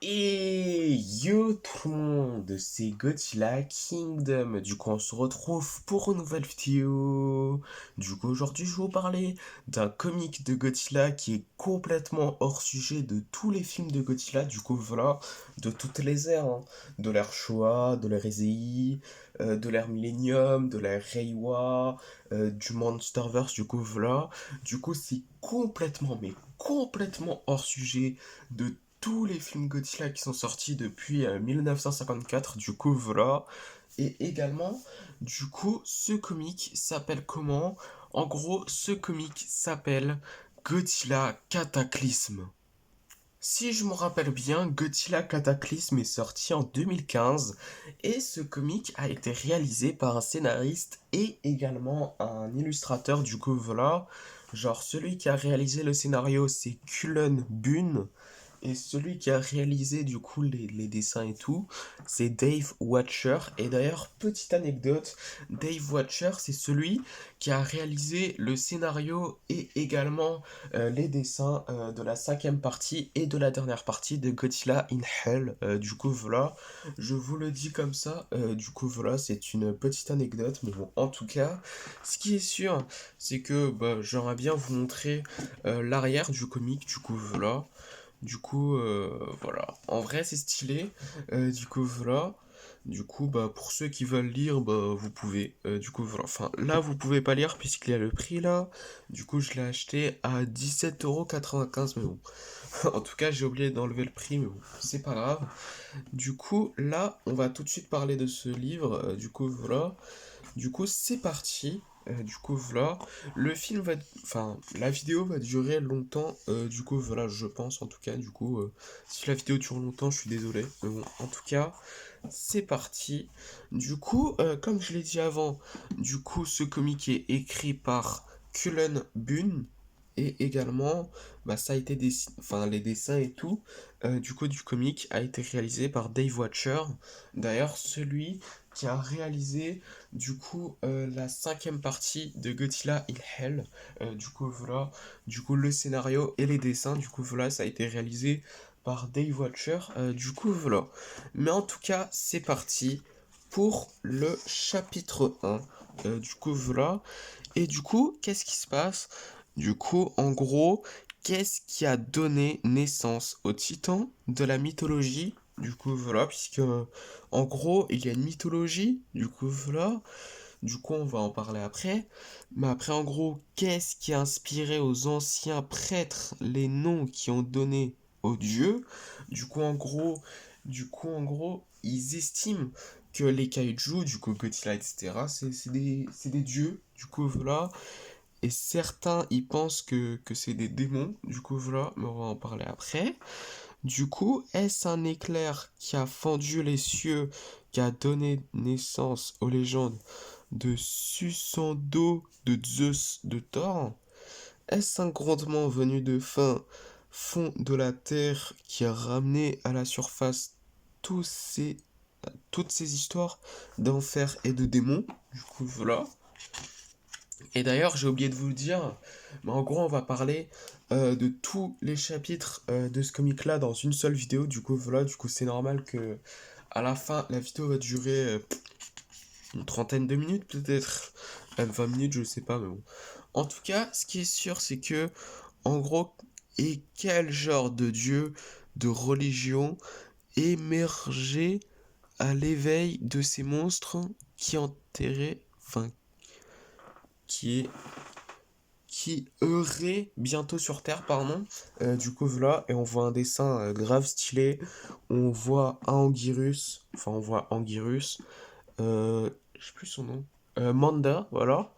Et yo tout le monde, c'est Godzilla Kingdom. Du coup, on se retrouve pour une nouvelle vidéo. Du coup, aujourd'hui, je vais vous parler d'un comic de Godzilla qui est complètement hors sujet de tous les films de Godzilla. Du coup, voilà, de toutes les ères, hein. De l'ère Showa, de l'ère Heisei, de l'ère Millennium, de l'ère Reiwa, du Monsterverse. Du coup, voilà. Du coup, c'est complètement, mais complètement hors sujet de tous les films Godzilla qui sont sortis depuis 1954, du coup voilà. Et également, du coup, ce comic s'appelle comment? En gros, ce comic s'appelle Godzilla Cataclysme. Si je me rappelle bien, Godzilla Cataclysme est sorti en 2015 et ce comic a été réalisé par un scénariste et également un illustrateur, du coup voilà. Genre celui qui a réalisé le scénario c'est Cullen Bunn et celui qui a réalisé du coup les dessins et tout, c'est Dave Watcher. Et d'ailleurs, petite anecdote, Dave Watcher, c'est celui qui a réalisé le scénario et également les dessins de la cinquième partie et de la dernière partie de Godzilla in Hell. Du coup, voilà, je vous le dis comme ça. Du coup, voilà, c'est une petite anecdote. Mais bon, en tout cas, ce qui est sûr, c'est que bah, j'aimerais bien vous montrer l'arrière du comic. Du coup, voilà. Du coup, voilà. En vrai, c'est stylé. Du coup, voilà. Du coup, bah, pour ceux qui veulent lire, bah, vous pouvez. Du coup, voilà. Enfin, là, vous pouvez pas lire puisqu'il y a le prix là. Du coup, je l'ai acheté à 17,95 €. Mais bon. En tout cas, j'ai oublié d'enlever le prix, mais bon, c'est pas grave. Du coup, là, on va tout de suite parler de ce livre. Du coup, voilà. Du coup, c'est parti. Du coup, voilà. Le film va. Enfin, la vidéo va durer longtemps. Du coup, voilà, je pense en tout cas. Du coup, si la vidéo dure longtemps, je suis désolé. Mais bon, en tout cas, c'est parti. Du coup, comme je l'ai dit avant, du coup, ce comic est écrit par Cullen Bunn. Et également, bah, ça a été enfin, les dessins et tout, du coup, du comic a été réalisé par Dave Watcher. D'ailleurs, celui qui a réalisé du coup la cinquième partie de Godzilla in Hell. Du coup voilà, du coup le scénario et les dessins, du coup voilà, ça a été réalisé par Dave Watcher. Du coup voilà. Mais en tout cas, c'est parti pour le chapitre 1. Du coup voilà. Et du coup, qu'est-ce qui se passe? Du coup, en gros, qu'est-ce qui a donné naissance aux titans de la mythologie? Du coup, voilà, puisque en gros, il y a une mythologie, du coup, voilà. Du coup, on va en parler après. Mais après, en gros, qu'est-ce qui a inspiré aux anciens prêtres les noms qui ont donné aux dieux? Du coup, en gros, ils estiment que les kaiju, du coup, Godzilla, etc., c'est des dieux. Du coup, voilà. Et certains, ils pensent que c'est des démons. Du coup, voilà. Mais on va en parler après. Du coup, est-ce un éclair qui a fendu les cieux, qui a donné naissance aux légendes de Susando, de Zeus, de Thor? Est-ce un grondement venu de fond de la terre qui a ramené à la surface tous ces, toutes ces histoires d'enfer et de démons? Du coup, voilà. Et d'ailleurs, j'ai oublié de vous le dire, mais en gros, on va parler de tous les chapitres de ce comic-là dans une seule vidéo. Du coup, voilà, du coup, c'est normal que à la fin, la vidéo va durer une trentaine de minutes, peut-être, même 20 minutes, je sais pas, mais bon. En tout cas, ce qui est sûr, c'est que, en gros, et quel genre de dieu, de religion émergeait à l'éveil de ces monstres qui enterraient, enfin, qui est qui errait bientôt sur Terre, pardon. Du coup, voilà, et on voit un dessin grave stylé. On voit un Anguirus, enfin, on voit Anguirus, je sais plus son nom, Manda, voilà,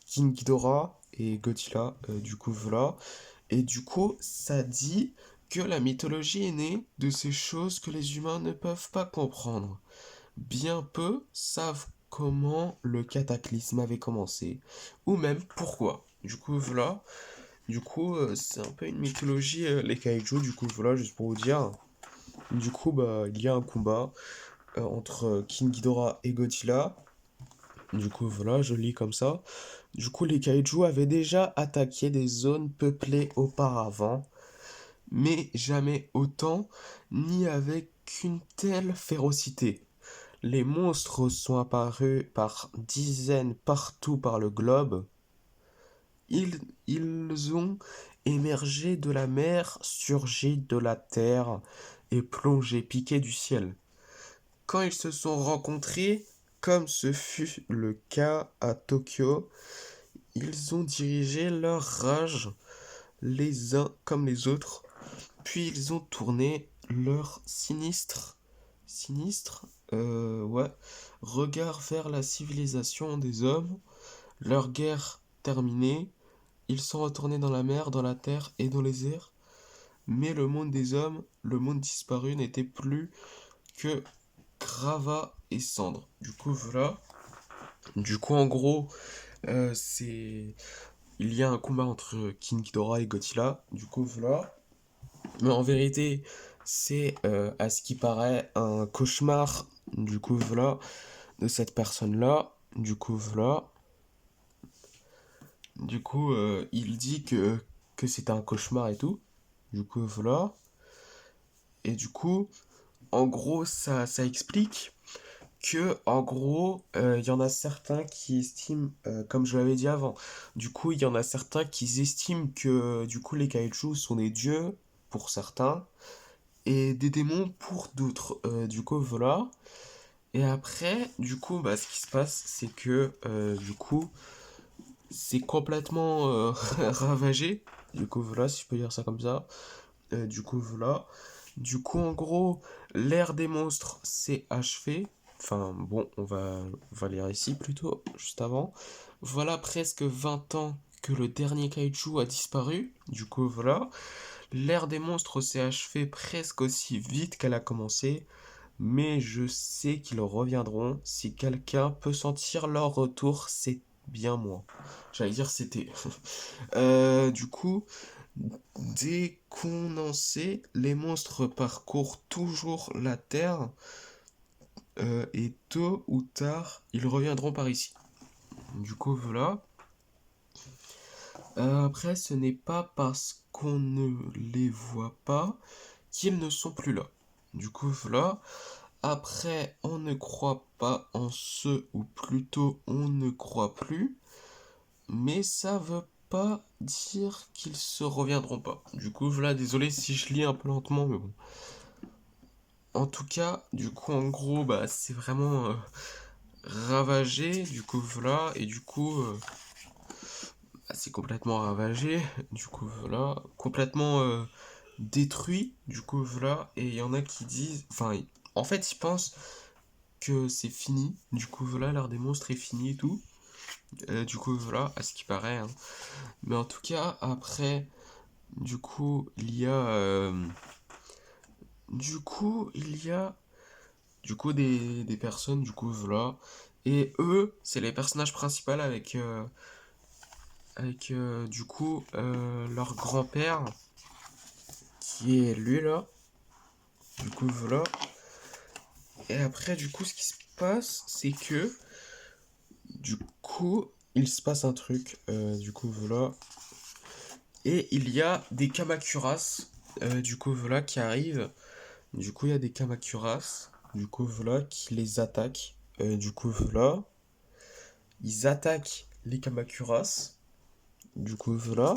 King Ghidorah et Godzilla, du coup, voilà. Et du coup, ça dit que la mythologie est née de ces choses que les humains ne peuvent pas comprendre. Bien peu savent comment le cataclysme avait commencé, ou même pourquoi. Du coup, voilà. Du coup, c'est un peu une mythologie, les kaiju. Du coup, voilà, juste pour vous dire. Du coup, bah, il y a un combat entre King Ghidorah et Godzilla. Du coup, voilà, je lis comme ça. Du coup, les kaiju avaient déjà attaqué des zones peuplées auparavant, mais jamais autant, ni avec une telle férocité. Les monstres sont apparus par dizaines partout par le globe. Ils, ils ont émergé de la mer, surgi de la terre et plongé piqué du ciel. Quand ils se sont rencontrés, comme ce fut le cas à Tokyo, ils ont dirigé leur rage les uns comme les autres, puis ils ont tourné leur sinistre, regard vers la civilisation des hommes. Leur guerre terminée, ils sont retournés dans la mer, dans la terre et dans les airs. Mais le monde des hommes, le monde disparu, n'était plus que gravats et cendres. Du coup, voilà. Du coup, en gros, c'est... Il y a un combat entre King Ghidorah et Godzilla. Du coup, voilà. Mais en vérité, c'est, à ce qui paraît, un cauchemar. Du coup, voilà. De cette personne-là. Du coup, voilà. Du coup, il dit que c'était un cauchemar et tout. Du coup, voilà. Et du coup, en gros, ça explique que, en gros, il y en a certains qui estiment, comme je l'avais dit avant, du coup, il y en a certains qui estiment que, du coup, les kaijus sont des dieux pour certains et des démons pour d'autres. Du coup, voilà. Et après, du coup, bah, ce qui se passe, c'est que, du coup, c'est complètement ravagé. Du coup, voilà, si je peux dire ça comme ça. Du coup, voilà. Du coup, en gros, l'ère des monstres s'est achevée. Enfin, bon, on va lire ici plutôt, juste avant. Voilà presque 20 ans que le dernier kaiju a disparu. Du coup, voilà. L'ère des monstres s'est achevée presque aussi vite qu'elle a commencé. Mais je sais qu'ils reviendront. Si quelqu'un peut sentir leur retour, c'est bien moi. J'allais dire c'était. Du coup, dès qu'on en sait, les monstres parcourent toujours la Terre et tôt ou tard, ils reviendront par ici. Du coup, voilà. Après, ce n'est pas parce qu'on ne les voit pas qu'ils ne sont plus là. Du coup, voilà. Après, on ne croit pas en ceux, ou plutôt on ne croit plus, mais ça veut pas dire qu'ils se reviendront pas. Du coup, voilà, désolé si je lis un peu lentement, mais bon. En tout cas, du coup, en gros, bah, c'est vraiment ravagé, du coup, voilà, et du coup, bah, c'est complètement ravagé, du coup, voilà, complètement détruit, du coup, voilà, et il y en a qui disent, enfin, en fait, ils pensent que c'est fini, du coup, voilà, l'art des monstres est fini et tout, du coup, voilà, à ce qui paraît, hein. Mais en tout cas, après, du coup, il y a des personnes, du coup, voilà. Et eux, c'est les personnages principaux avec du coup, leur grand-père, qui est lui, là. Du coup, voilà. Et après, du coup, ce qui se passe, c'est que, du coup, il se passe un truc, du coup, voilà. Et il y a des Kamakuras, du coup, voilà, qui arrivent. Du coup, il y a des Kamakuras, du coup, voilà, qui les attaquent. Du coup, voilà. Ils attaquent les Kamakuras. Du coup, voilà.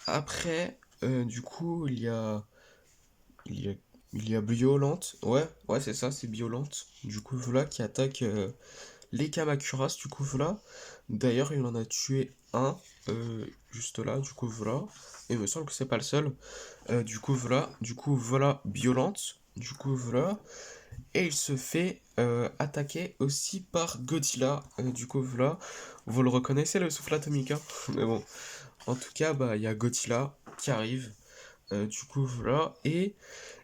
Après, du coup, il y a, il y a Violente. Ouais, ouais, c'est ça, c'est Violente. Du coup, voilà, qui attaque les Kamakuras. Du coup, voilà. D'ailleurs, il en a tué un, juste là. Du coup, voilà. Et il me semble que c'est pas le seul. Du coup, voilà. Du coup, voilà, Violente. Du coup, voilà. Et il se fait attaquer aussi par Godzilla. Du coup, voilà. Vous le reconnaissez, le souffle atomique, hein. Mais bon. En tout cas, bah, il y a Godzilla qui arrive. Du coup, voilà. Et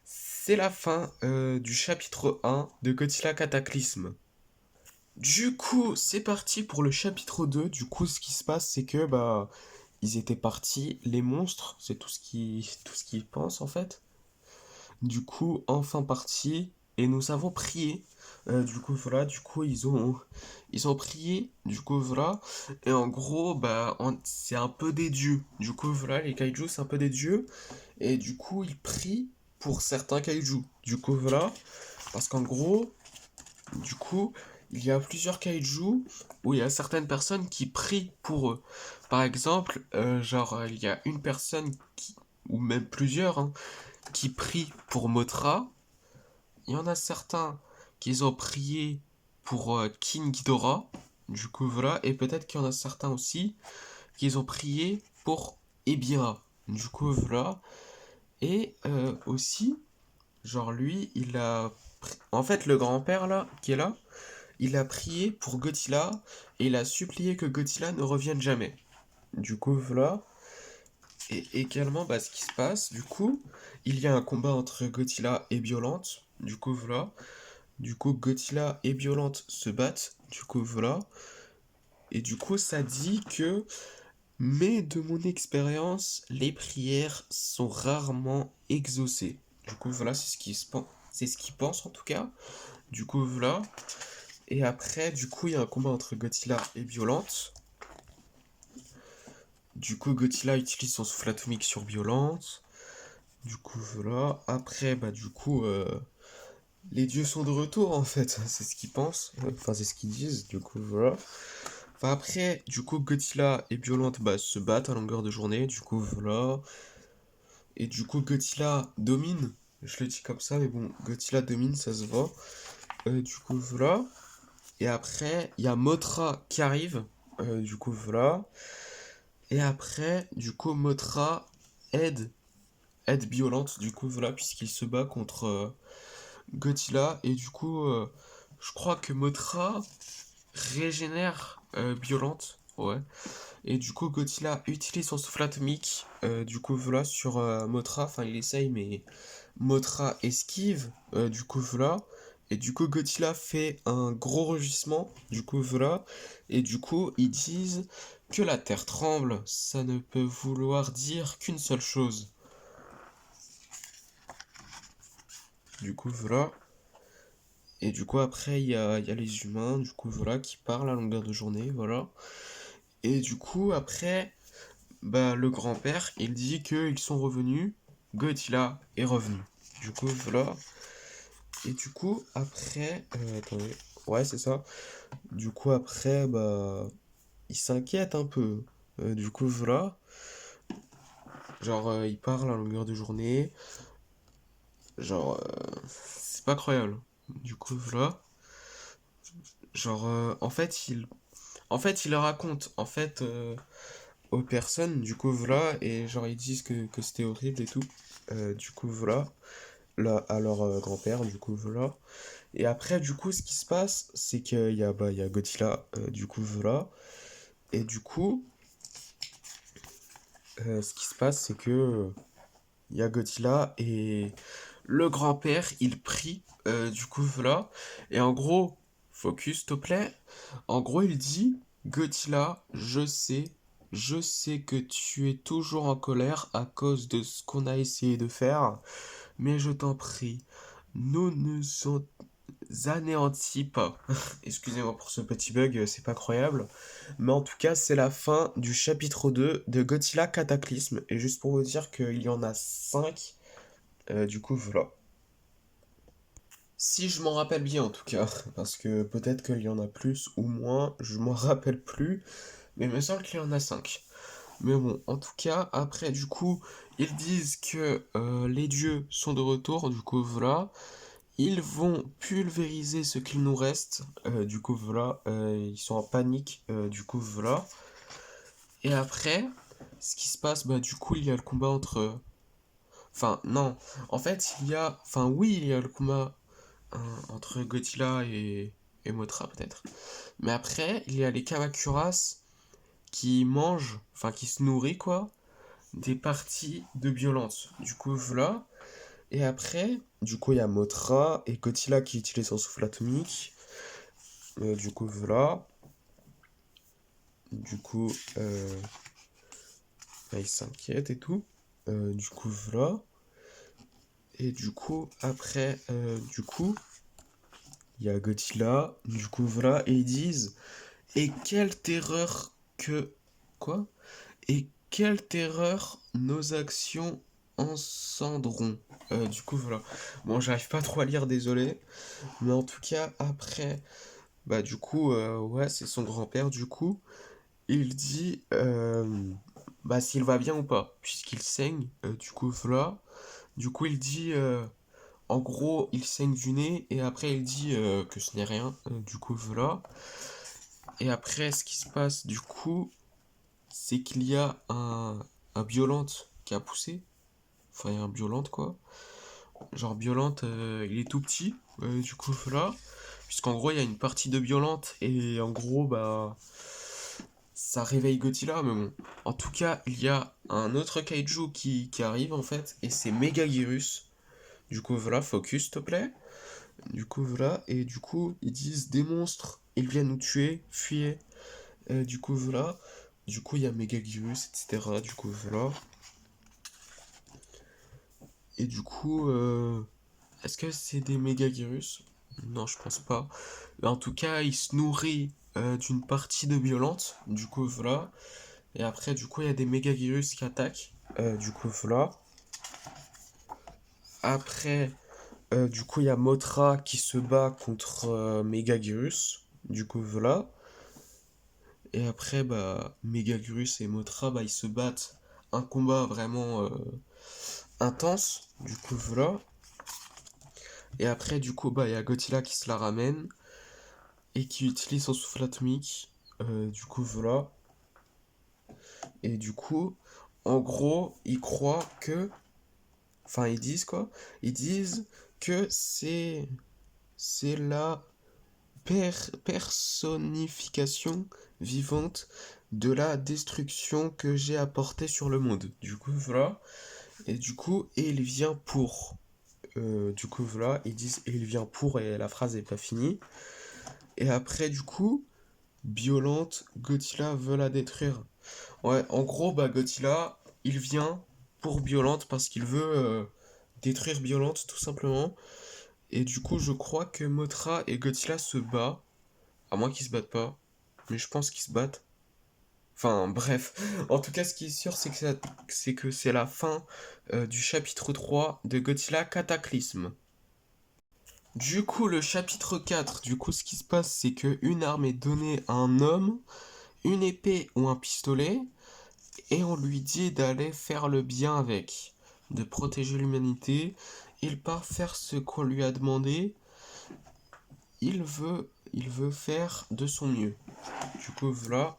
c'est la fin du chapitre 1 de Godzilla Cataclysme. Du coup, c'est parti pour le chapitre 2. Du coup, ce qui se passe, c'est que, bah, ils étaient partis. Les monstres, c'est tout ce qu'ils pensent, en fait. Du coup, enfin parti. Et nous avons prié Du coup, voilà, du coup, ils ont prié, du coup, voilà. Et en gros, bah, c'est un peu des dieux. Du coup, voilà, les kaijus, c'est un peu des dieux. Et du coup, ils prient pour certains kaijus. Du coup, voilà. Parce qu'en gros, du coup, il y a plusieurs kaijus où il y a certaines personnes qui prient pour eux. Par exemple, il y a une personne qui, ou même plusieurs, hein, qui prient pour Mothra. Il y en a certains qui ont prié pour King Ghidorah. Du coup, voilà. Et peut-être qu'il y en a certains aussi qui ont prié pour Ebirah. Du coup, voilà. Et aussi, genre lui, en fait, le grand-père là, qui est là, il a prié pour Godzilla et il a supplié que Godzilla ne revienne jamais. Du coup, voilà. Et également, bah, ce qui se passe, du coup, il y a un combat entre Godzilla et Violente. Du coup, voilà. Du coup, Godzilla et Violente se battent. Du coup, voilà. Et du coup, ça dit que, mais de mon expérience, les prières sont rarement exaucées. Du coup, voilà, c'est ce qu'il pense en tout cas. Du coup, voilà. Et après, du coup, il y a un combat entre Godzilla et Violente. Du coup, Godzilla utilise son souffle atomique sur Violente. Du coup, voilà. Après, bah, du coup, les dieux sont de retour, en fait. C'est ce qu'ils pensent. Enfin, c'est ce qu'ils disent. Du coup, voilà. Enfin, après, du coup, Godzilla et Violente bah, se battent à longueur de journée. Du coup, voilà. Et du coup, Godzilla domine. Je le dis comme ça, mais bon, Godzilla domine, ça se voit. Du coup, voilà. Et après, il y a Mothra qui arrive. Du coup, voilà. Et après, du coup, Mothra aide, aide Violente, du coup, voilà, puisqu'il se bat contre Godzilla. Et du coup, je crois que Mothra régénère Violente. Ouais. Et du coup, Godzilla utilise son souffle atomique. Du coup, voilà, sur Mothra. Enfin, il essaye, mais Mothra esquive. Du coup, voilà. Et du coup, Godzilla fait un gros rugissement. Du coup, voilà. Et du coup, ils disent que la terre tremble. Ça ne peut vouloir dire qu'une seule chose. Du coup, voilà. Et du coup, après, il y a les humains, du coup, voilà, qui parlent à longueur de journée, voilà. Et du coup, après, bah, le grand-père, il dit qu'ils sont revenus. Godzilla est revenu. Du coup, voilà. Et du coup, après, attendez. Ouais, c'est ça. Du coup, après, bah, il s'inquiète un peu. Du coup, voilà. Genre, il parle à longueur de journée. Genre, c'est pas croyable. Du coup, voilà. Genre, en fait, il raconte, en fait, aux personnes, du coup, voilà. Et genre, ils disent que c'était horrible et tout. Du coup, voilà. Là, à leur grand-père, du coup, voilà. Et après, du coup, ce qui se passe, c'est il y a Godzilla, du coup, voilà. Et du coup, ce qui se passe, c'est que il y a Godzilla et le grand-père, il prie, du coup, voilà. Et en gros, focus, s'il te plaît. En gros, il dit, Godzilla, je sais que tu es toujours en colère à cause de ce qu'on a essayé de faire, mais je t'en prie, nous ne en- anéantis pas. Excusez-moi pour ce petit bug, c'est pas croyable. Mais en tout cas, c'est la fin du chapitre 2 de Godzilla Cataclysme. Et juste pour vous dire qu'il y en a 5, du coup, voilà. Si je m'en rappelle bien en tout cas, parce que peut-être qu'il y en a plus ou moins, je m'en rappelle plus, mais il me semble qu'il y en a 5. Mais bon, en tout cas, après, du coup, ils disent que les dieux sont de retour, du coup, voilà. Ils vont pulvériser ce qu'il nous reste, du coup, voilà. Ils sont en panique, du coup, voilà. Et après, ce qui se passe, bah, du coup, il y a le combat entre. Enfin, non. En fait, il y a. Enfin, oui, il y a le combat entre Godzilla et Mothra, peut-être. Mais après, il y a les Kamakuras qui mangent, enfin, qui se nourrissent, quoi, des parties de violence. Du coup, voilà. Et après, du coup, il y a Mothra et Godzilla qui utilisent son souffle atomique. Du coup, voilà. Du coup, bah, il s'inquiète et tout. Du coup, voilà. Et du coup, après, du coup, il y a Godzilla, du coup voilà, et ils disent, et quelle terreur que... Quoi? Et quelle terreur nos actions encendront. Du coup voilà. Bon, j'arrive pas trop à lire, désolé. Mais en tout cas, après, bah du coup, ouais, c'est son grand-père, du coup, il dit, bah s'il va bien ou pas, puisqu'il saigne, du coup voilà. Du coup, il dit, en gros, il saigne du nez, et après il dit que ce n'est rien, du coup voilà. Et après, ce qui se passe, du coup, c'est qu'il y a un Biolante qui a poussé. Enfin, il y a un Biolante, quoi. Genre, Biolante, il est tout petit, du coup, voilà. Puisqu'en gros, il y a une partie de Biolante, et en gros, bah, ça réveille Godzilla, mais bon. En tout cas, il y a un autre kaiju qui arrive, en fait, et c'est Megaguirus. Du coup, voilà, focus, s'il te plaît. Du coup, voilà, et du coup, ils disent des monstres, ils viennent nous tuer, fuyez. Du coup, voilà. Du coup, il y a Megaguirus, etc. Du coup, voilà. Et du coup, est-ce que c'est des Megaguirus? Non, je pense pas. Mais en tout cas, il se nourrit d'une partie de Violente. Du coup, voilà. Et après, du coup, il y a des Megaguirus qui attaquent. Du coup, voilà. Après, du coup, il y a Mothra qui se bat contre Megaguirus. Du coup, voilà. Et après, bah, Megaguirus et Mothra, bah, ils se battent. Un combat vraiment intense. Du coup, voilà. Et après, du coup, bah, il y a Godzilla qui se la ramène et qui utilise son souffle atomique. Du coup, voilà. Et du coup, en gros, ils croient que. Enfin, ils disent quoi? Ils disent que c'est la personnification vivante de la destruction que j'ai apportée sur le monde. Du coup, voilà. Et du coup, et il vient pour. Du coup, voilà, ils disent et il vient pour, et la phrase est pas finie. Et après, du coup, Biolante, Godzilla veut la détruire. Ouais, en gros, bah, Godzilla, il vient pour Biolante parce qu'il veut détruire Biolante, tout simplement. Et du coup, je crois que Mothra et Godzilla se battent. À moins qu'ils se battent pas. Mais je pense qu'ils se battent. Enfin, bref. En tout cas, ce qui est sûr, c'est que c'est la fin du chapitre 3 de Godzilla Cataclysme. Du coup, le chapitre 4, du coup, ce qui se passe, c'est que une arme est donnée à un homme, une épée ou un pistolet, et on lui dit d'aller faire le bien avec, de protéger l'humanité. Il part faire ce qu'on lui a demandé. Il veut faire de son mieux. Du coup, voilà.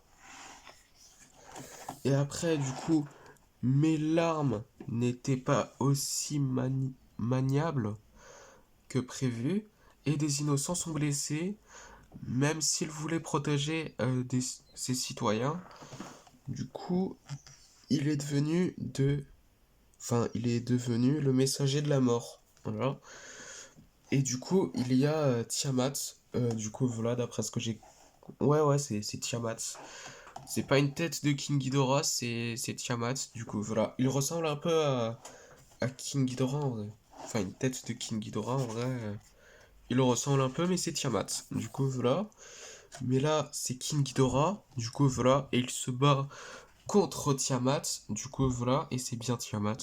Et après, du coup, mes larmes n'étaient pas aussi maniables que prévu, et des innocents sont blessés, même s'il voulait protéger ses citoyens. Du coup, il est devenu de... Enfin, il est devenu le messager de la mort. Voilà. Et du coup, il y a Tiamat. Du coup, voilà, d'après ce que j'ai... Ouais, ouais, c'est Tiamat. C'est pas une tête de King Ghidorah, c'est Tiamat. Du coup, voilà. Il ressemble un peu à King Ghidorah, en vrai. Enfin, une tête de King Ghidorah, en vrai. Il le ressemble un peu, mais c'est Tiamat. Du coup, voilà. Mais là, c'est King Ghidorah. Du coup, voilà. Et il se bat contre Tiamat. Du coup, voilà. Et c'est bien Tiamat.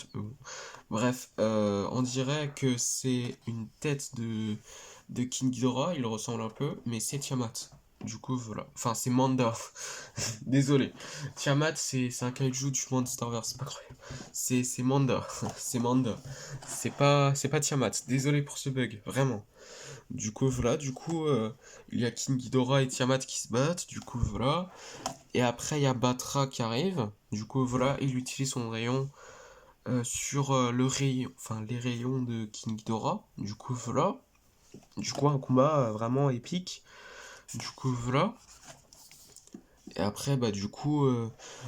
Bref, on dirait que c'est une tête de King Ghidorah. Il ressemble un peu, mais c'est Tiamat. Du coup, voilà. Enfin, c'est Manda. Désolé. Tiamat, c'est un kaiju du Monsterverse. C'est pas croyable. C'est Manda. C'est Manda. C'est pas Tiamat. Désolé pour ce bug. Vraiment. Du coup, voilà, du coup, il y a King Ghidorah et Tiamat qui se battent, du coup, voilà. Et après, il y a Batra qui arrive, du coup, voilà, il utilise son rayon sur le rayon, enfin, les rayons de King Ghidorah, du coup, voilà. Du coup, un combat vraiment épique, du coup, voilà. Et après, bah, du coup,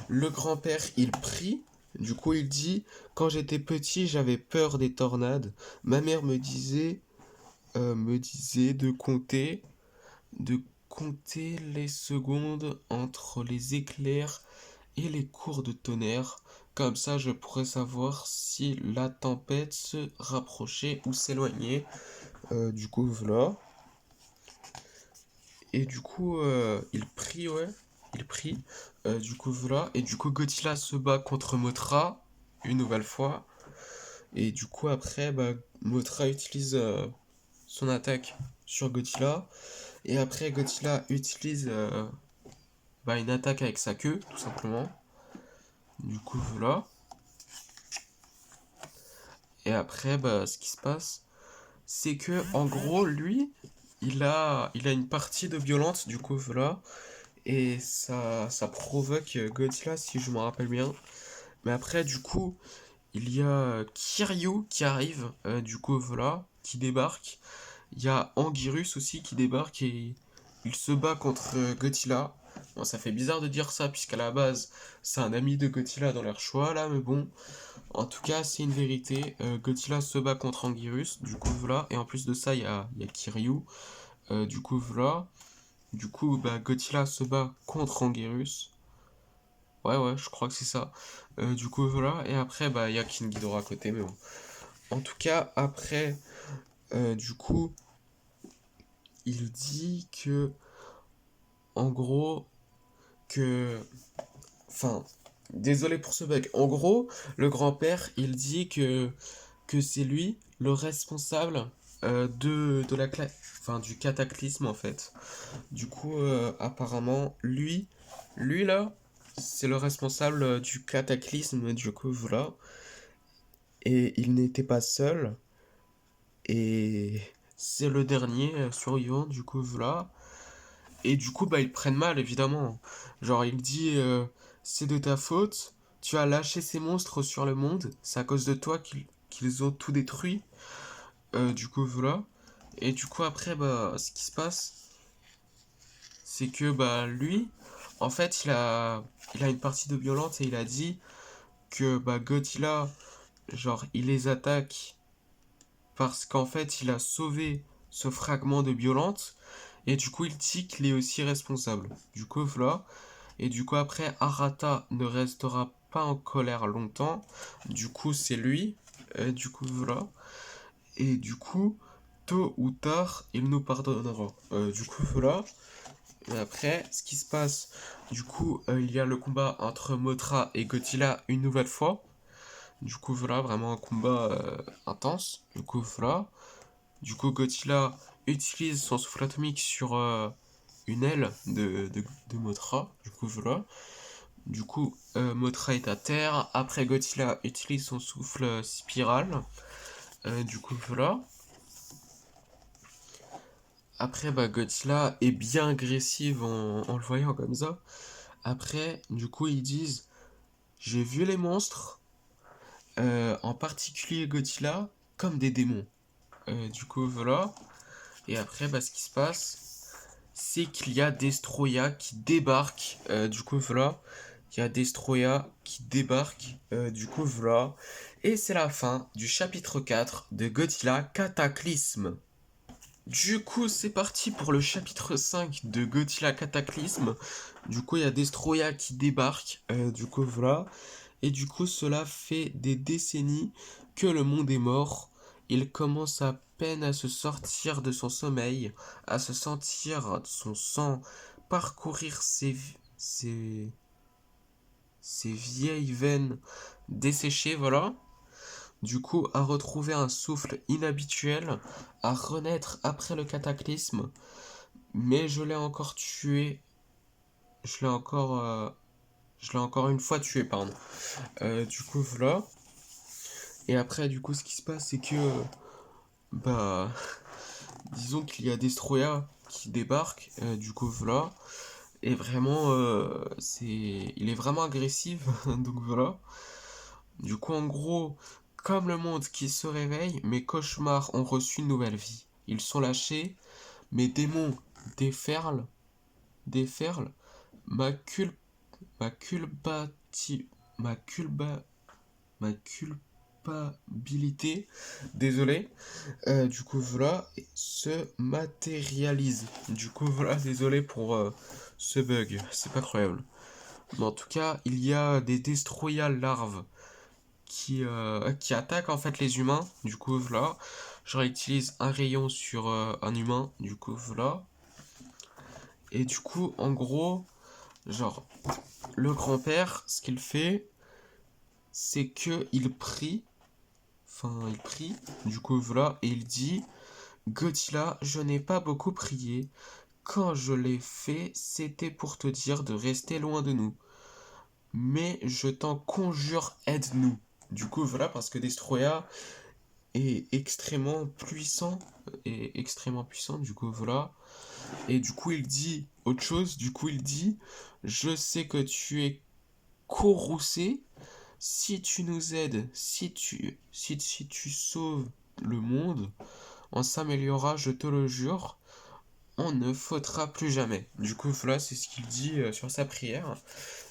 le grand-père, il prie, du coup, il dit, quand j'étais petit, j'avais peur des tornades. Ma mère me disait de compter les secondes entre les éclairs et les coups de tonnerre. Comme ça, je pourrais savoir si la tempête se rapprochait ou s'éloignait. Du coup, voilà. Et du coup, il prie, ouais. Il prie. Du coup, voilà. Et du coup, Godzilla se bat contre Mothra, une nouvelle fois. Et du coup, après, bah, Mothra utilise son attaque sur Godzilla. Et après, Godzilla utilise bah, une attaque avec sa queue, tout simplement. Du coup, voilà. Et après, bah, ce qui se passe, c'est que, en gros, lui, il a une partie de violente, du coup, voilà. Et ça provoque Godzilla, si je me rappelle bien. Mais après, du coup, il y a Kiryu qui arrive, du coup, voilà, qui débarque. Il y a Anguirus aussi qui débarque et il se bat contre Godzilla. Bon, ça fait bizarre de dire ça, puisqu'à la base, c'est un ami de Godzilla dans leur choix, là, mais bon. En tout cas, c'est une vérité. Godzilla se bat contre Anguirus, du coup, voilà. Et en plus de ça, il y a Kiryu, du coup, voilà. Du coup, bah, Godzilla se bat contre Anguirus. Ouais, ouais, je crois que c'est ça. Du coup, voilà. Et après, bah, il y a King Ghidorah à côté, mais bon. En tout cas, après, du coup, il dit que, en gros, que... Enfin, désolé pour ce bug. En gros, le grand-père, il dit que c'est lui le responsable de la enfin, du cataclysme, en fait. Du coup, apparemment, lui là, c'est le responsable du cataclysme, du coup, voilà. Et il n'était pas seul. Et c'est le dernier survivant, du coup, voilà. Et du coup, bah, ils prennent mal, évidemment. Genre, il dit, c'est de ta faute, tu as lâché ces monstres sur le monde, c'est à cause de toi qu'ils ont tout détruit. Du coup, voilà. Et du coup, après, bah, ce qui se passe, c'est que, bah, lui, en fait, il a une partie de violente et il a dit que, bah, Godzilla, genre, il les attaque parce qu'en fait, il a sauvé ce fragment de violente. Et du coup, il dit qu'il est aussi responsable. Du coup, voilà. Et du coup, après, Arata ne restera pas en colère longtemps. Du coup, c'est lui. Du coup, voilà. Et du coup, tôt ou tard, il nous pardonnera. Du coup, voilà. Et après, ce qui se passe, du coup, il y a le combat entre Mothra et Godzilla une nouvelle fois. Du coup, voilà, vraiment un combat intense. Du coup, voilà. Du coup, Godzilla utilise son souffle atomique sur une aile de Mothra. Du coup, voilà. Du coup, Mothra est à terre. Après, Godzilla utilise son souffle spirale. Du coup, voilà. Après, bah, Godzilla est bien agressif en le voyant comme ça. Après, du coup, ils disent, j'ai vu les monstres, en particulier Godzilla, comme des démons. Du coup, voilà. Et après, bah, ce qui se passe, c'est qu'il y a Destroya qui débarque. Du coup, voilà. Il y a Destroya qui débarque. Du coup, voilà. Et c'est la fin du chapitre 4 de Godzilla Cataclysme. Du coup, c'est parti pour le chapitre 5 de Godzilla Cataclysme. Du coup, il y a Destroya qui débarque. Du coup, voilà. Et du coup, cela fait des décennies que le monde est mort. Il commence à peine à se sortir de son sommeil, à se sentir son sang parcourir ses vieilles veines desséchées, voilà. Du coup, à retrouver un souffle inhabituel, à renaître après le cataclysme. Mais je l'ai encore tué. Je l'ai encore, je l'ai encore une fois tué, pardon. Du coup, voilà. Et après, du coup, ce qui se passe, c'est que, bah, disons qu'il y a Destroya qui débarque. Du coup, voilà. Et vraiment, il est vraiment agressif. Donc voilà. Du coup, en gros, comme le monde qui se réveille, mes cauchemars ont reçu une nouvelle vie. Ils sont lâchés, mes démons déferlent, déferlent, ma cul, ma culpati, ma culpa, ma culpabilité, désolé, du coup voilà, se matérialise. Du coup voilà, désolé pour ce bug, c'est pas croyable. Mais en tout cas, il y a des Destroya larves qui attaquent en fait les humains. Du coup voilà, je réutilise un rayon sur un humain. Du coup voilà. Et du coup, en gros, genre, le grand-père, ce qu'il fait, c'est que il prie, du coup, voilà, et il dit, Godzilla, je n'ai pas beaucoup prié. Quand je l'ai fait, c'était pour te dire de rester loin de nous. Mais je t'en conjure, aide-nous. Du coup, voilà, parce que Destroya est extrêmement puissant. Et extrêmement puissant, du coup, voilà. Et du coup, il dit autre chose. Du coup, il dit, je sais que tu es courroucé. Si tu nous aides, si tu sauves le monde, on s'améliorera, je te le jure. On ne faudra plus jamais. Du coup, voilà, c'est ce qu'il dit sur sa prière.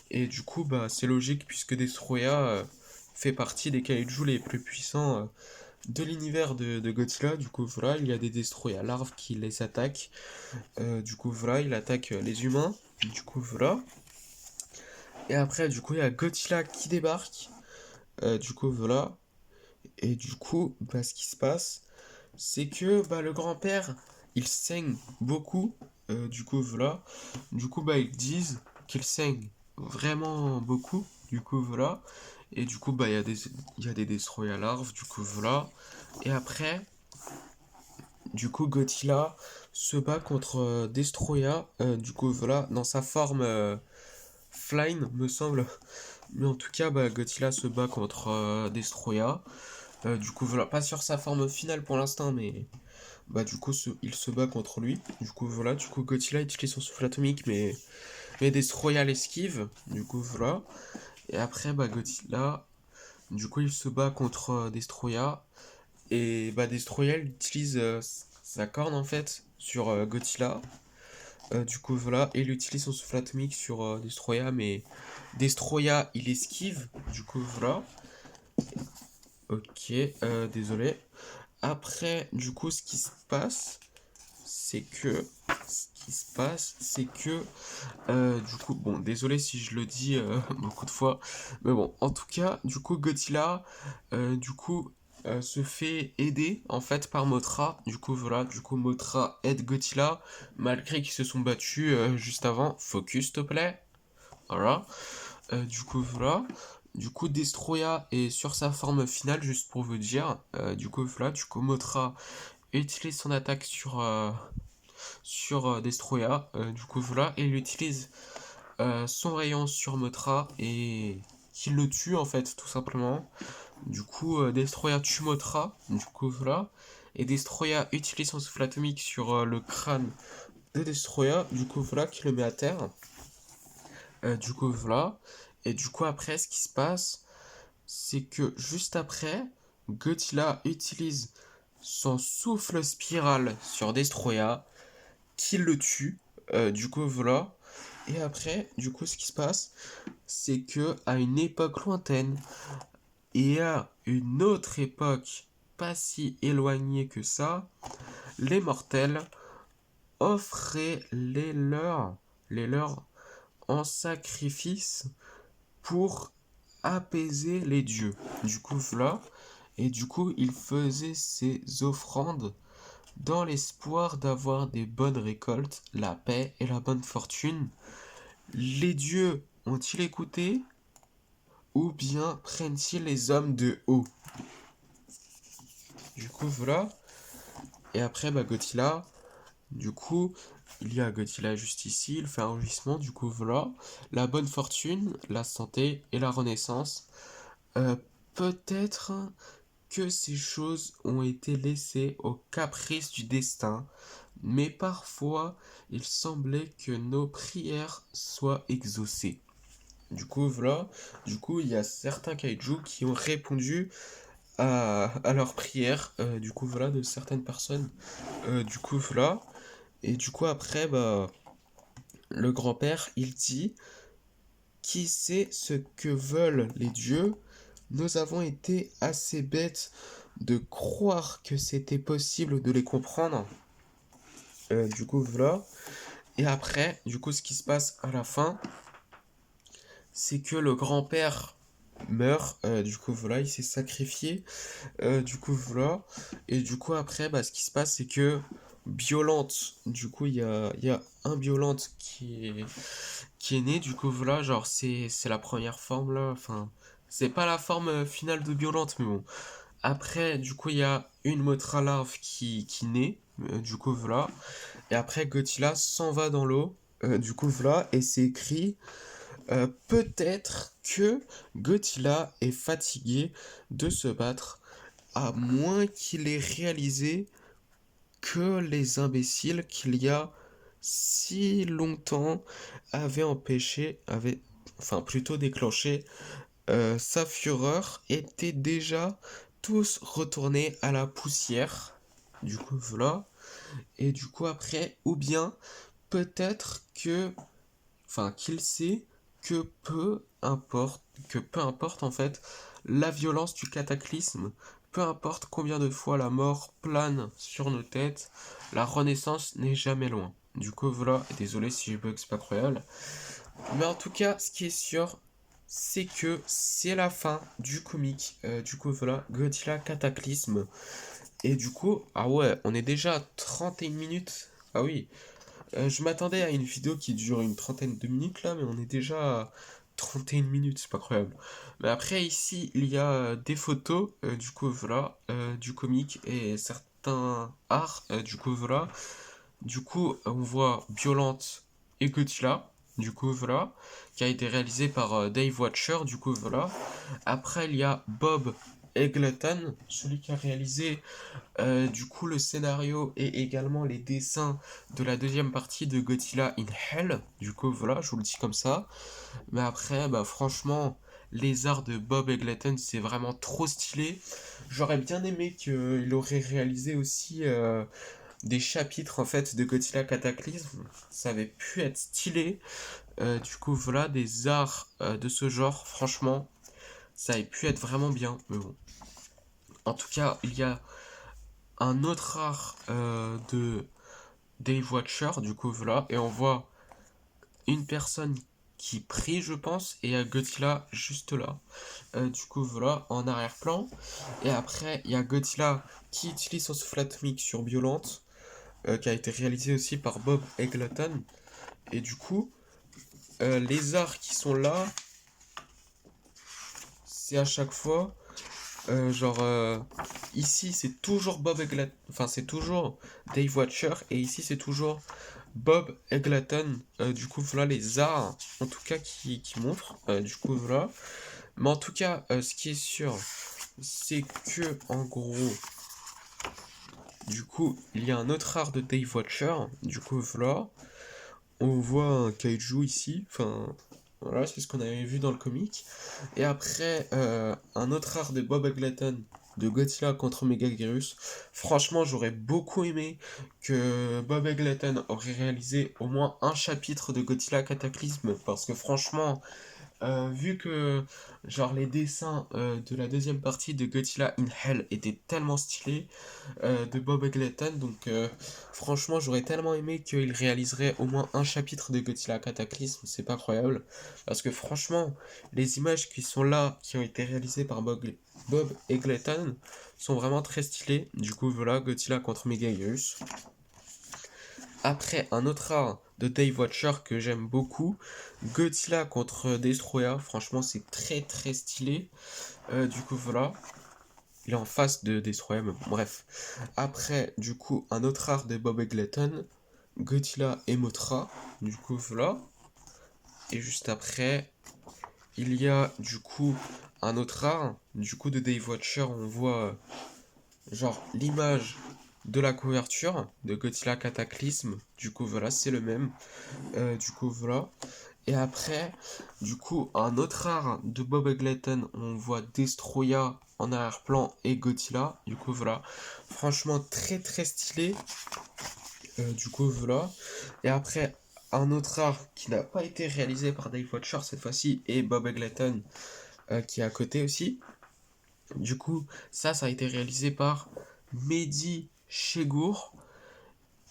Et du coup, bah, c'est logique puisque Destroya fait partie des kaiju les plus puissants de l'univers de Godzilla. Du coup, voilà, il y a des Destroya larves qui les attaquent. Du coup, voilà, il attaque les humains. Du coup, voilà. Et après, du coup, il y a Godzilla qui débarque. Du coup, voilà. Et du coup, bah, ce qui se passe, c'est que bah, le grand-père, il saigne beaucoup. Du coup, voilà. Du coup, bah, ils disent qu'il saigne vraiment beaucoup. Du coup, voilà. Et du coup, bah, il y a des destroyers larves. Du coup, voilà. Et après, du coup, Godzilla se bat contre Destroya. Du coup, voilà. Dans sa forme Flying, me semble. Mais en tout cas, bah, Godzilla se bat contre Destroya. Du coup, voilà. Pas sur sa forme finale pour l'instant, mais bah du coup il se bat contre lui. Du coup voilà, du coup Godzilla utilise son souffle atomique mais Destroya l'esquive. Du coup voilà. Et après bah Godzilla, du coup il se bat contre Destroya. Et bah Destroya il utilise sa corne en fait sur Godzilla. Du coup voilà, et il utilise son souffle atomique sur Destroya, mais Destroya il esquive. Du coup voilà. Ok, désolé. Après, du coup, ce qui se passe, c'est que, du coup, bon, désolé si je le dis beaucoup de fois, mais bon, en tout cas, du coup, Godzilla, du coup, se fait aider en fait par Mothra. Du coup, voilà, du coup, Mothra aide Godzilla malgré qu'ils se sont battus juste avant. Focus, s'il te plaît. Voilà. Du coup, voilà. Du coup, Destroya est sur sa forme finale, juste pour vous dire. Du coup, voilà, du coup, Mothra utilise son attaque sur Destroya. Du coup, voilà, et il utilise son rayon sur Mothra et qui le tue en fait, tout simplement. Du coup, Destroya tue Mothra. Du coup, voilà. Et Destroya utilise son souffle atomique sur le crâne de Destroya. Du coup, voilà, qui le met à terre. Du coup, voilà. Et du coup, après, ce qui se passe, c'est que juste après, Godzilla utilise son souffle spirale sur Destroya, qui le tue. Du coup, voilà. Et après, du coup, ce qui se passe, c'est que à une époque lointaine et à une autre époque pas si éloignée que ça, les mortels offraient les leurs en sacrifice pour apaiser les dieux. Du coup, voilà. Et du coup, ils faisaient ces offrandes dans l'espoir d'avoir des bonnes récoltes, la paix et la bonne fortune. Les dieux ont-ils écouté ou bien prennent-ils les hommes de haut? Du coup, voilà. Et après, bah, Godzilla, du coup, il y a Godzilla juste ici, il fait un rugissement, du coup, voilà. La bonne fortune, la santé et la renaissance. Euh, Peut-être que ces choses ont été laissées aux caprices du destin, mais parfois il semblait que nos prières soient exaucées. Du coup, voilà. Du coup, il y a certains kaiju qui ont répondu à leurs prières. Du coup, voilà, de certaines personnes. Du coup, voilà. Et du coup, après, bah, le grand-père, il dit, qui sait ce que veulent les dieux? Nous avons été assez bêtes de croire que c'était possible de les comprendre. Du coup, voilà. Et après, du coup, ce qui se passe à la fin, c'est que le grand-père meurt. Du coup, voilà, il s'est sacrifié. Du coup, voilà. Et du coup, après, bah, ce qui se passe, c'est que Biolante. Du coup, il y a un Biolante qui est né. Du coup, voilà, genre, c'est la première forme là. Enfin, c'est pas la forme finale de Biolante, mais bon. Après, du coup, il y a une Motra larve qui naît. Du coup, voilà. Et après, Godzilla s'en va dans l'eau. Du coup, voilà. Et c'est écrit peut-être que Godzilla est fatigué de se battre, à moins qu'il ait réalisé que les imbéciles qu'il y a si longtemps enfin plutôt déclenché sa fureur, étaient déjà tous retournés à la poussière. Du coup, voilà. Et du coup, après, ou bien peut-être qu'il sait que peu importe en fait la violence du cataclysme, peu importe combien de fois la mort plane sur nos têtes, la renaissance n'est jamais loin. Du coup, voilà, désolé si je bug, c'est pas croyable. Mais en tout cas, ce qui est sûr, c'est que c'est la fin du comic. Du coup, voilà, Godzilla Cataclysme. Et du coup, ah ouais, on est déjà à 31 minutes. Ah oui, je m'attendais à une vidéo qui dure une trentaine de minutes là, mais on est déjà à 31 minutes, c'est pas croyable. Mais après, ici, il y a des photos, du coup, voilà, du comic et certains arts, du coup, voilà. Du coup, on voit Violente et Godzilla, du coup, voilà, qui a été réalisé par Dave Watcher, du coup, voilà. Après, il y a Bob Eggleton, celui qui a réalisé du coup, le scénario et également les dessins de la deuxième partie de Godzilla in Hell. Du coup, voilà, je vous le dis comme ça. Mais après, bah franchement, les arts de Bob Eggleton, c'est vraiment trop stylé. J'aurais bien aimé qu'il aurait réalisé aussi des chapitres en fait de Godzilla Cataclysm. Ça avait pu être stylé. Du coup, voilà, des arts de ce genre, franchement, ça avait pu être vraiment bien. Mais bon. En tout cas, il y a un autre art de Dave Watcher, du coup voilà, et on voit une personne qui prie, je pense, et il y a Godzilla juste là, du coup voilà, en arrière-plan. Et après, il y a Godzilla qui utilise son souffle atomique sur Violente, qui a été réalisé aussi par Bob Eggleton. Et du coup, les arts qui sont là, c'est à chaque fois genre, ici c'est toujours Bob Eggleton, enfin c'est toujours Dave Watcher, et ici c'est toujours Bob Eggleton. Du coup, voilà les arts, en tout cas, qui montrent. Du coup, voilà. Mais en tout cas, ce qui est sûr, c'est que, en gros, du coup, il y a un autre art de Dave Watcher. Du coup, voilà. On voit un kaiju ici. Enfin, voilà, c'est ce qu'on avait vu dans le comic. Et après, un autre art de Bob Eggleton de Godzilla contre Megaguirus. Franchement, j'aurais beaucoup aimé que Bob Eggleton aurait réalisé au moins un chapitre de Godzilla Cataclysme, parce que franchement, vu que genre les dessins de la deuxième partie de Godzilla in Hell étaient tellement stylés de Bob Eggleton, donc franchement j'aurais tellement aimé qu'il réaliserait au moins un chapitre de Godzilla Cataclysme, c'est pas croyable, parce que franchement les images qui sont là, qui ont été réalisées par Bob Eggleton, sont vraiment très stylées. Du coup voilà, Godzilla contre Megaguirus. Après, un autre art de Dave Watcher que j'aime beaucoup, Godzilla contre Destroya. Franchement, c'est très très stylé. Du coup, voilà. Il est en face de Destroya, mais bon, bref. Après, du coup, un autre art de Bob Eggleton, Godzilla et Mothra. Du coup, voilà. Et juste après, il y a du coup un autre art, du coup, de Dave Watcher. On voit genre l'image de la couverture de Godzilla Cataclysme. Du coup, voilà, c'est le même. Du coup, voilà. Et après, du coup, un autre art de Bob Eggleton, on voit Destroya en arrière-plan et Godzilla. Du coup, voilà. Franchement, très très stylé. Du coup, voilà. Et après, un autre art qui n'a pas été réalisé par Dave Watcher cette fois-ci et Bob Eggleton qui est à côté aussi. Du coup, ça a été réalisé par Mehdi Chegour.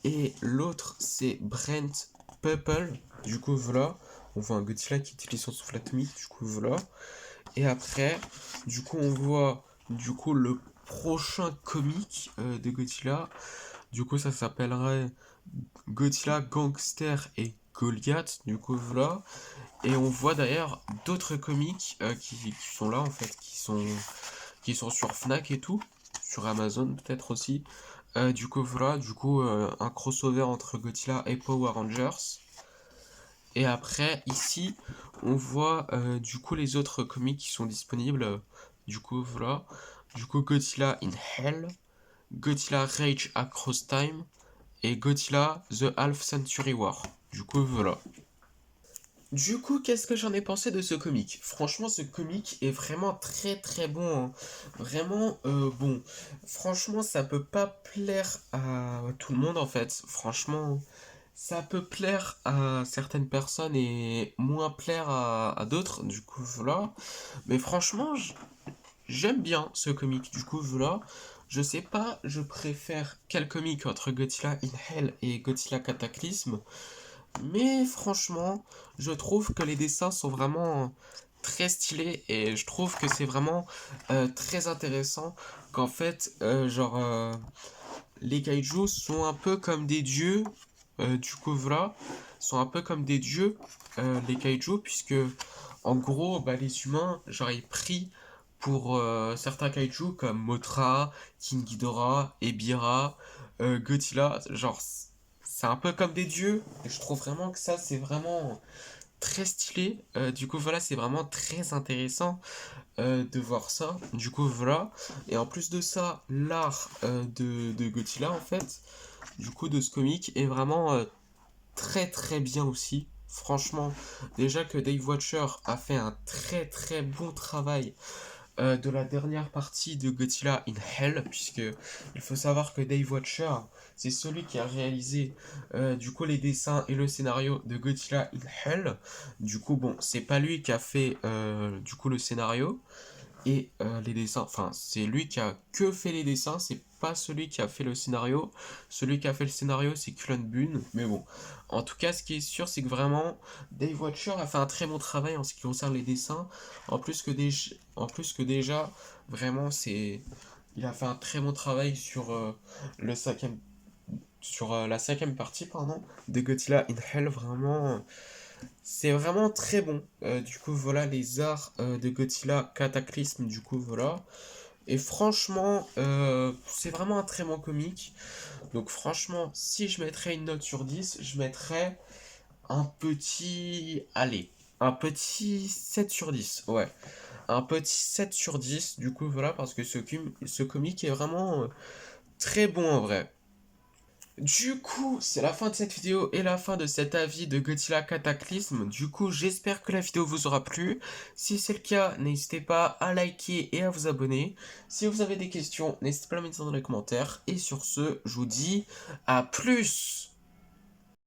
Et l'autre, c'est Brent Pupple. Du coup, voilà. On voit un Godzilla qui utilise son souffle atomique. Du coup, voilà. Et après, du coup, on voit du coup le prochain comic de Godzilla. Du coup, ça s'appellerait Godzilla Gangster et Goliath. Du coup, voilà. Et on voit d'ailleurs d'autres comics qui sont là en fait, qui sont sur Fnac et tout, sur Amazon peut-être aussi. Du coup voilà, un crossover entre Godzilla et Power Rangers. Et après ici on voit du coup les autres comics qui sont disponibles. Du coup voilà, Godzilla in Hell, Godzilla Rage Across Time et Godzilla The Half Century War. Du coup voilà. Du coup, qu'est-ce que j'en ai pensé de ce comic? Franchement, ce comic est vraiment très très bon, hein. Vraiment bon. Franchement, ça peut pas plaire à tout le monde en fait. Franchement, ça peut plaire à certaines personnes et moins plaire à d'autres. Du coup, voilà. Mais franchement, j'aime bien ce comic. Du coup, voilà. Je sais pas, je préfère quel comic entre Godzilla in Hell et Godzilla Cataclysme. Mais franchement, je trouve que les dessins sont vraiment très stylés et je trouve que c'est vraiment très intéressant qu'en fait, les kaijus sont un peu comme des dieux, du coup voilà, sont un peu comme des dieux, les kaijus, puisque en gros, bah, les humains, genre ils prient pour certains kaijus comme Mothra, King Ghidorah, Ebirah, Godzilla, genre c'est un peu comme des dieux, et je trouve vraiment que ça c'est vraiment très stylé. Du coup voilà, c'est vraiment très intéressant de voir ça. Du coup voilà, et en plus de ça, l'art de Godzilla en fait, du coup de ce comic est vraiment très très bien aussi. Franchement, déjà que Dave Watcher a fait un très très bon travail de la dernière partie de Godzilla in Hell, puisque il faut savoir que Dave Watcher, c'est celui qui a réalisé du coup les dessins et le scénario de Godzilla in Hell. Du coup, bon, c'est pas lui qui a fait du coup le scénario, et les dessins, enfin, c'est lui qui a que fait les dessins, c'est pas celui qui a fait le scénario. Celui qui a fait le scénario, c'est Cullen Bunn. Mais bon, en tout cas, ce qui est sûr, c'est que vraiment, Dave Watcher a fait un très bon travail en ce qui concerne les dessins. En plus que déjà vraiment, il a fait un très bon travail sur le cinquième, sur la cinquième partie, pardon, de Godzilla in Hell. Vraiment, c'est vraiment très bon. Du coup, voilà les arts de Godzilla Cataclysme. Du coup, voilà. Et franchement, c'est vraiment un très bon comic. Donc, franchement, si je mettrais une note sur 10, je mettrais un petit. Allez, un petit 7 sur 10. Ouais, un petit 7 sur 10. Du coup, voilà, parce que ce comic est vraiment très bon en vrai. Du coup, c'est la fin de cette vidéo et la fin de cet avis de Godzilla Cataclysme. Du coup, j'espère que la vidéo vous aura plu. Si c'est le cas, n'hésitez pas à liker et à vous abonner. Si vous avez des questions, n'hésitez pas à les mettre dans les commentaires. Et sur ce, je vous dis à plus!